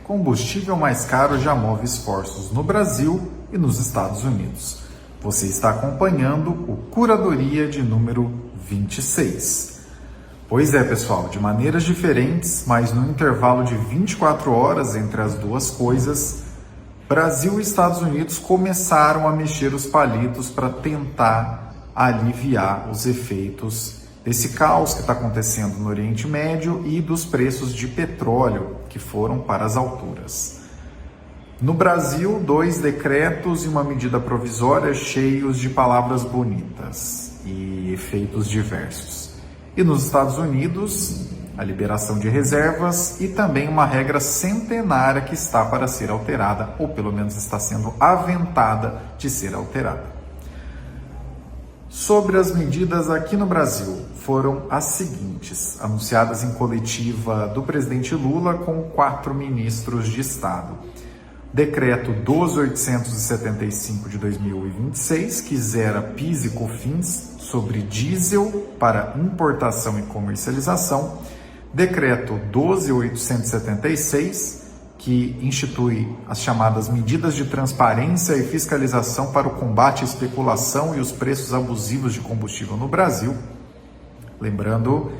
combustível mais caro já move esforços no Brasil e nos Estados Unidos. Você está acompanhando o Curadoria de número 26. Pois é, pessoal, de maneiras diferentes, mas no intervalo de 24 horas entre as duas coisas, Brasil e Estados Unidos começaram a mexer os palitos para tentar aliviar os efeitos desse caos que está acontecendo no Oriente Médio e dos preços de petróleo que foram para as alturas. No Brasil, 2 decretos e uma medida provisória cheios de palavras bonitas e efeitos diversos. E nos Estados Unidos, a liberação de reservas e também uma regra centenária que está para ser alterada, ou pelo menos está sendo aventada de ser alterada. Sobre as medidas aqui no Brasil, foram as seguintes, anunciadas em coletiva do presidente Lula com 4 ministros de Estado. Decreto 12.875 de 2026, que zera PIS e COFINS sobre diesel para importação e comercialização. Decreto 12.876, que institui as chamadas medidas de transparência e fiscalização para o combate à especulação e os preços abusivos de combustível no Brasil. Lembrando,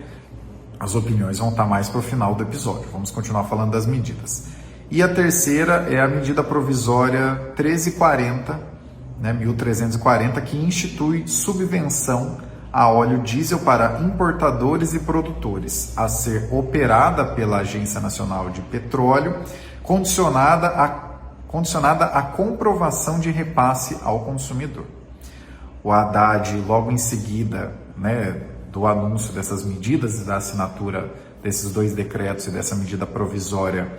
as opiniões vão estar mais para o final do episódio. Vamos continuar falando das medidas. E a terceira é a medida provisória 1340, que institui subvenção a óleo diesel para importadores e produtores, a ser operada pela Agência Nacional de Petróleo, condicionada à comprovação de repasse ao consumidor. O Haddad, logo em seguida, do anúncio dessas medidas e da assinatura desses 2 decretos e dessa medida provisória,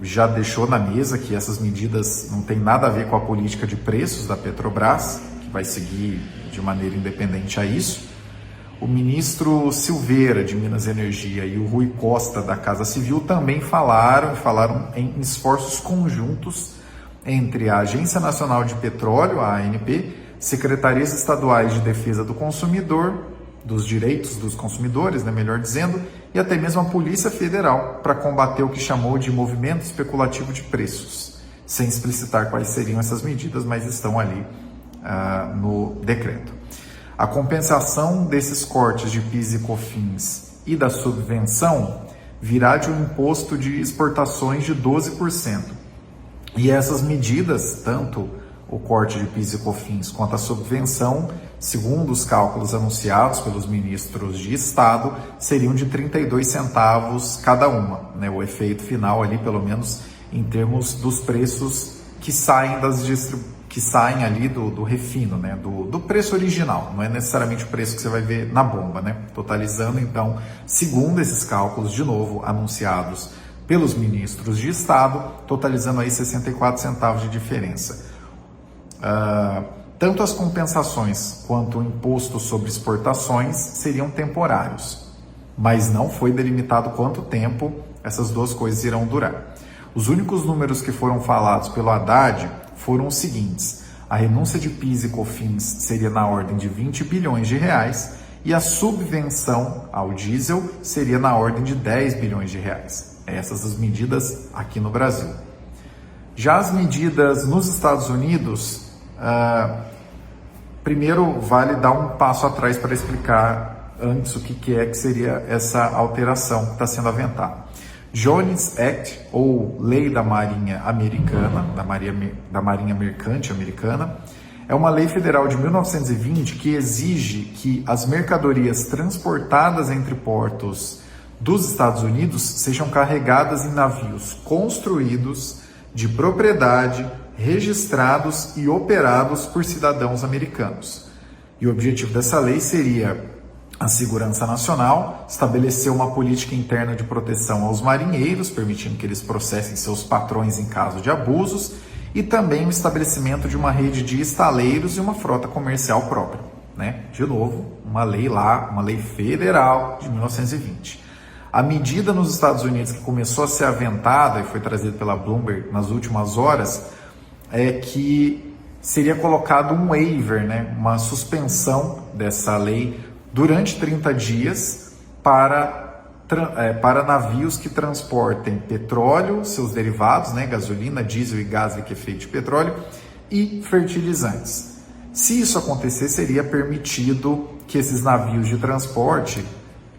já deixou na mesa que essas medidas não têm nada a ver com a política de preços da Petrobras, que vai seguir de maneira independente a isso. O ministro Silveira, de Minas e Energia, e o Rui Costa, da Casa Civil, também falaram em esforços conjuntos entre a Agência Nacional de Petróleo, a ANP, secretarias estaduais de defesa do consumidor, dos direitos dos consumidores, melhor dizendo, e até mesmo a Polícia Federal, para combater o que chamou de movimento especulativo de preços, sem explicitar quais seriam essas medidas, mas estão ali no decreto. A compensação desses cortes de PIS e COFINS e da subvenção virá de um imposto de exportações de 12%. E essas medidas, tanto o corte de PIS e COFINS quanto a subvenção, segundo os cálculos anunciados pelos ministros de Estado, seriam de 32 centavos cada uma. O efeito final ali, pelo menos em termos dos preços que saem ali do refino, do preço original, não é necessariamente o preço que você vai ver na bomba, Totalizando, então, segundo esses cálculos, de novo, anunciados pelos ministros de Estado, totalizando aí 64 centavos de diferença. Tanto as compensações quanto o imposto sobre exportações seriam temporários, mas não foi delimitado quanto tempo essas duas coisas irão durar. Os únicos números que foram falados pelo Haddad foram os seguintes: a renúncia de PIS e COFINS seria na ordem de 20 bilhões de reais e a subvenção ao diesel seria na ordem de 10 bilhões de reais. Essas as medidas aqui no Brasil. Já as medidas nos Estados Unidos, primeiro vale dar um passo atrás para explicar antes o que é que seria essa alteração que está sendo aventada. Jones Act, ou Lei da Marinha Americana, da Marinha Mercante Americana, é uma lei federal de 1920 que exige que as mercadorias transportadas entre portos dos Estados Unidos sejam carregadas em navios construídos, de propriedade, registrados e operados por cidadãos americanos. E o objetivo dessa lei seria a segurança nacional, estabelecer uma política interna de proteção aos marinheiros, permitindo que eles processem seus patrões em caso de abusos, e também o estabelecimento de uma rede de estaleiros e uma frota comercial própria. De novo, uma lei federal de 1920. A medida nos Estados Unidos que começou a ser aventada e foi trazida pela Bloomberg nas últimas horas é que seria colocado um waiver, uma suspensão dessa lei durante 30 dias para para navios que transportem petróleo, seus derivados, né, gasolina, diesel e gás liquefeito de petróleo, e fertilizantes. Se isso acontecer, seria permitido que esses navios de transporte,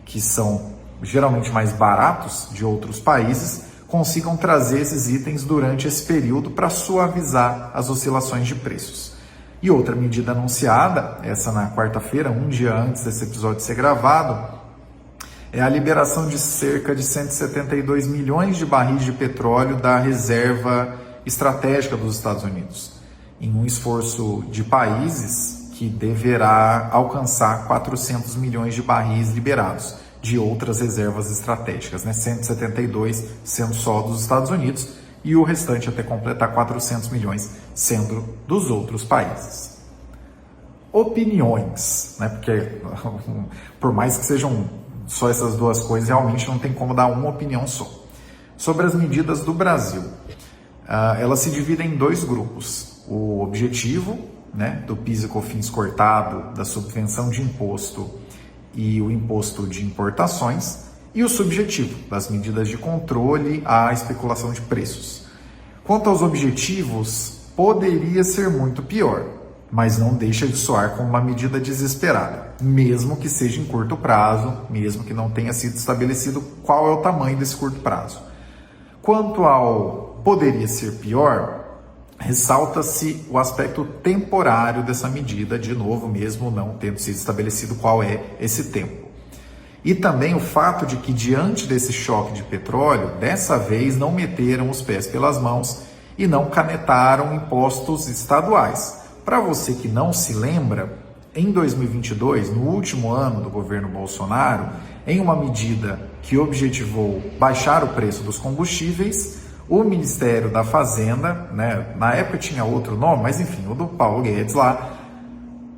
que são geralmente mais baratos de outros países, consigam trazer esses itens durante esse período para suavizar as oscilações de preços. E outra medida anunciada, essa na quarta-feira, um dia antes desse episódio ser gravado, é a liberação de cerca de 172 milhões de barris de petróleo da reserva estratégica dos Estados Unidos, em um esforço de países que deverá alcançar 400 milhões de barris liberados de outras reservas estratégicas, né? 172 sendo só dos Estados Unidos e o restante até completar 400 milhões sendo dos outros países. Opiniões, né? Porque por mais que sejam só essas duas coisas, realmente não tem como dar uma opinião só. Sobre as medidas do Brasil, elas se dividem em dois grupos. O objetivo, né, do PIS e COFINS cortado, da subvenção de imposto e o imposto de importações, e o subjetivo, das medidas de controle à especulação de preços. Quanto aos objetivos, poderia ser muito pior, mas não deixa de soar como uma medida desesperada, mesmo que seja em curto prazo, mesmo que não tenha sido estabelecido qual é o tamanho desse curto prazo. Quanto ao poderia ser pior, ressalta-se o aspecto temporário dessa medida, de novo, mesmo não tendo sido estabelecido qual é esse tempo. E também o fato de que, diante desse choque de petróleo, dessa vez não meteram os pés pelas mãos e não canetaram impostos estaduais. Para você que não se lembra, em 2022, no último ano do governo Bolsonaro, em uma medida que objetivou baixar o preço dos combustíveis, o Ministério da Fazenda, né, na época tinha outro nome, mas enfim, o do Paulo Guedes lá,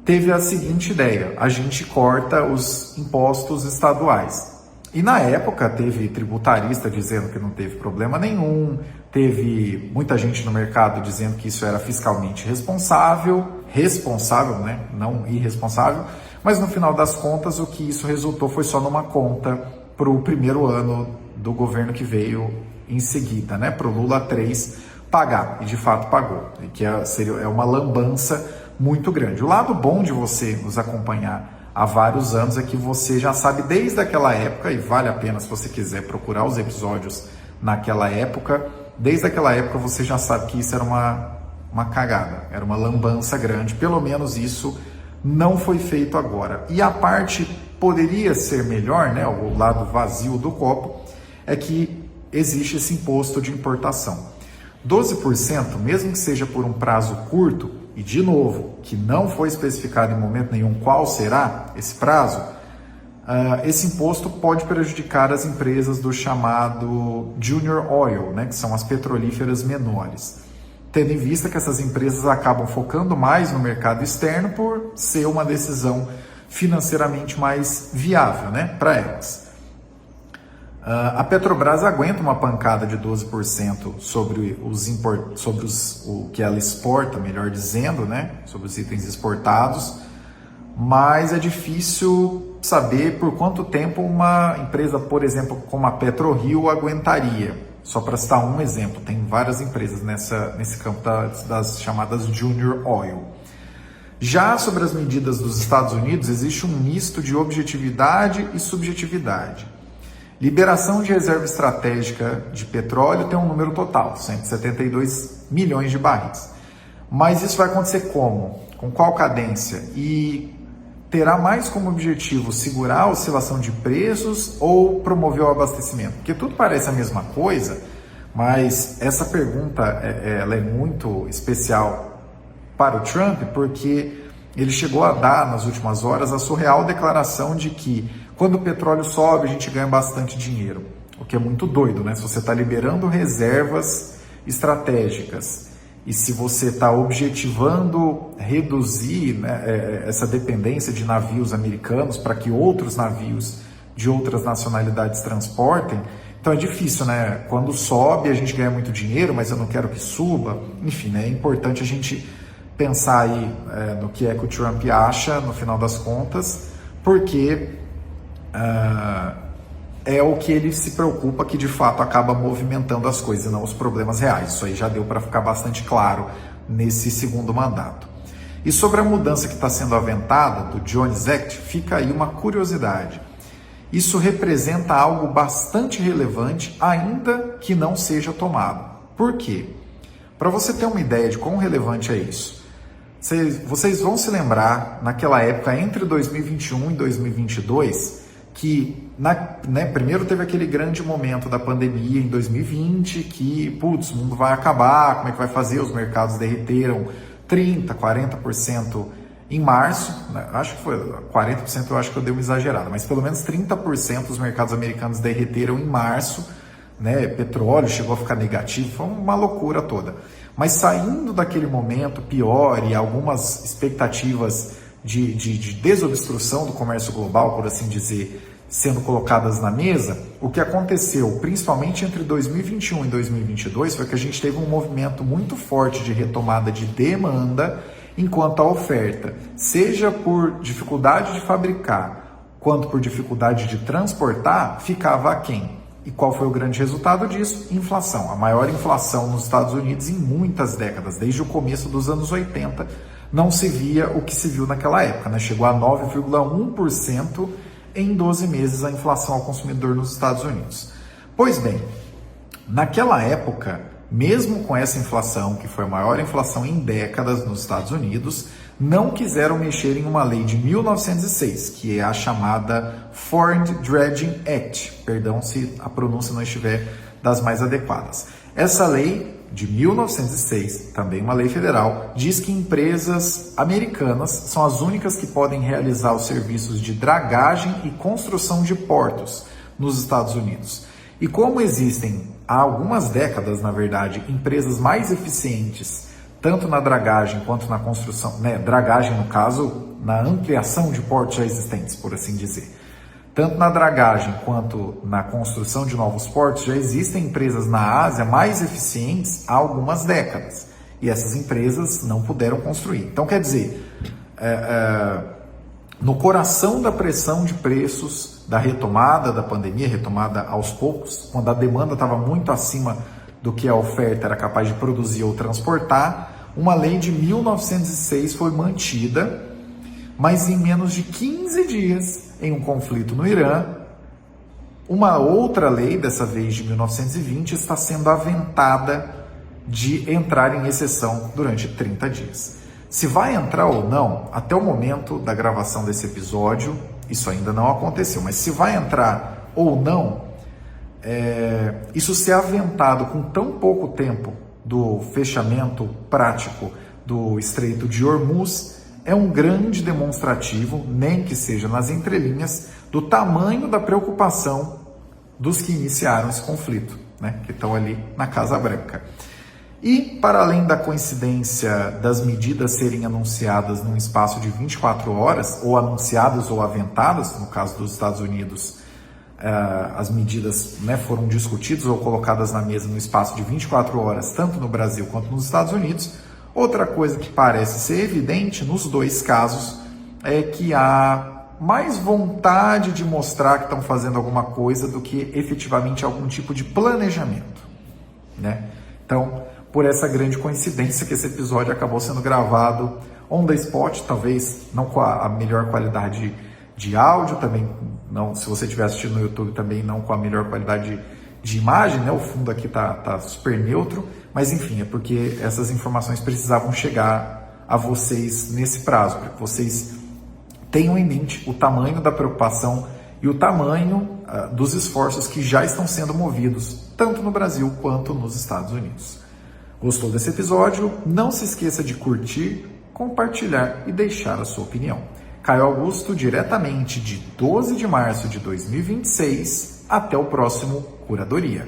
teve a seguinte ideia: a gente corta os impostos estaduais. E na época teve tributarista dizendo que não teve problema nenhum, teve muita gente no mercado dizendo que isso era fiscalmente responsável, né, não irresponsável, mas no final das contas o que isso resultou foi só numa conta para o primeiro ano do governo que veio em seguida, né, para o Lula 3 pagar, e de fato pagou, e que é uma lambança muito grande. O lado bom de você nos acompanhar há vários anos é que você já sabe desde aquela época, e vale a pena se você quiser procurar os episódios naquela época, desde aquela época você já sabe que isso era uma cagada, era uma lambança grande, pelo menos isso não foi feito agora. E a parte poderia ser melhor, né, o lado vazio do copo, é que existe esse imposto de importação. 12%, mesmo que seja por um prazo curto, e de novo, que não foi especificado em momento nenhum qual será esse prazo, esse imposto pode prejudicar as empresas do chamado Junior Oil, né, que são as petrolíferas menores, tendo em vista que essas empresas acabam focando mais no mercado externo por ser uma decisão financeiramente mais viável, né, para elas. A Petrobras aguenta uma pancada de 12% sobre o que ela exporta, melhor dizendo, né, sobre os itens exportados, mas é difícil saber por quanto tempo uma empresa, por exemplo, como a PetroRio aguentaria. Só para citar um exemplo, tem várias empresas nesse campo das chamadas Junior Oil. Já sobre as medidas dos Estados Unidos, existe um misto de objetividade e subjetividade. Liberação de reserva estratégica de petróleo tem um número total, 172 milhões de barris. Mas isso vai acontecer como? Com qual cadência? E terá mais como objetivo segurar a oscilação de preços ou promover o abastecimento? Porque tudo parece a mesma coisa, mas essa pergunta ela é muito especial para o Trump, porque ele chegou a dar nas últimas horas a surreal declaração de que quando o petróleo sobe, a gente ganha bastante dinheiro, o que é muito doido, né? Se você está liberando reservas estratégicas e se você está objetivando reduzir, né, essa dependência de navios americanos para que outros navios de outras nacionalidades transportem, então é difícil, né? Quando sobe, a gente ganha muito dinheiro, mas eu não quero que suba. Enfim, né, é importante a gente pensar aí no que é que o Trump acha, no final das contas, porque é o que ele se preocupa, que de fato acaba movimentando as coisas, não os problemas reais. Isso aí já deu para ficar bastante claro nesse segundo mandato. E sobre a mudança que está sendo aventada do Jones Act, fica aí uma curiosidade. Isso representa algo bastante relevante, ainda que não seja tomado. Por quê? Para você ter uma ideia de quão relevante é isso, vocês vão se lembrar, naquela época, entre 2021 e 2022, que primeiro teve aquele grande momento da pandemia em 2020, que, putz, o mundo vai acabar, como é que vai fazer? Os mercados derreteram 30%, 40% em março, né? Acho que foi 40%, eu acho que eu dei uma exagerada, mas pelo menos 30% dos mercados americanos derreteram em março, né? Petróleo chegou a ficar negativo, foi uma loucura toda. Mas saindo daquele momento pior e algumas expectativas de desobstrução do comércio global, por assim dizer, sendo colocadas na mesa, o que aconteceu, principalmente entre 2021 e 2022, foi que a gente teve um movimento muito forte de retomada de demanda, enquanto a oferta, seja por dificuldade de fabricar, quanto por dificuldade de transportar, ficava aquém. E qual foi o grande resultado disso? Inflação. A maior inflação nos Estados Unidos em muitas décadas, desde o começo dos anos 80, não se via o que se viu naquela época, né? Chegou a 9,1% em 12 meses a inflação ao consumidor nos Estados Unidos. Pois bem, naquela época, mesmo com essa inflação, que foi a maior inflação em décadas nos Estados Unidos, não quiseram mexer em uma lei de 1906, que é a chamada Foreign Dredging Act, perdão se a pronúncia não estiver das mais adequadas. Essa lei de 1906, também uma lei federal, diz que empresas americanas são as únicas que podem realizar os serviços de dragagem e construção de portos nos Estados Unidos. E como existem há algumas décadas, na verdade, empresas mais eficientes, tanto na dragagem quanto na construção, né, dragagem no caso, na ampliação de portos já existentes, por assim dizer. Tanto na dragagem quanto na construção de novos portos, já existem empresas na Ásia mais eficientes há algumas décadas. E essas empresas não puderam construir. Então, quer dizer, no coração da pressão de preços, da retomada da pandemia, retomada aos poucos, quando a demanda estava muito acima do que a oferta era capaz de produzir ou transportar, uma lei de 1906 foi mantida, mas em menos de 15 dias, em um conflito no Irã, uma outra lei, dessa vez de 1920, está sendo aventada de entrar em exceção durante 30 dias. Se vai entrar ou não, até o momento da gravação desse episódio, isso ainda não aconteceu, mas se vai entrar ou não, isso ser aventado com tão pouco tempo do fechamento prático do Estreito de Hormuz é um grande demonstrativo, nem que seja nas entrelinhas, do tamanho da preocupação dos que iniciaram esse conflito, né, que estão ali na Casa Branca. E, para além da coincidência das medidas serem anunciadas num espaço de 24 horas, ou anunciadas ou aventadas, no caso dos Estados Unidos, as medidas, né, foram discutidas ou colocadas na mesa no espaço de 24 horas, tanto no Brasil quanto nos Estados Unidos. Outra coisa que parece ser evidente nos dois casos é que há mais vontade de mostrar que estão fazendo alguma coisa do que efetivamente algum tipo de planejamento, né? Então, por essa grande coincidência que esse episódio acabou sendo gravado on the spot, talvez não com a melhor qualidade de áudio, também não, se você estiver assistindo no YouTube, também não com a melhor qualidade de imagem, né? O fundo aqui tá super neutro, mas enfim, é porque essas informações precisavam chegar a vocês nesse prazo, para que vocês tenham em mente o tamanho da preocupação e o tamanho dos esforços que já estão sendo movidos, tanto no Brasil quanto nos Estados Unidos. Gostou desse episódio? Não se esqueça de curtir, compartilhar e deixar a sua opinião. Caio Augusto, diretamente de 12 de março de 2026, até o próximo Curadoria.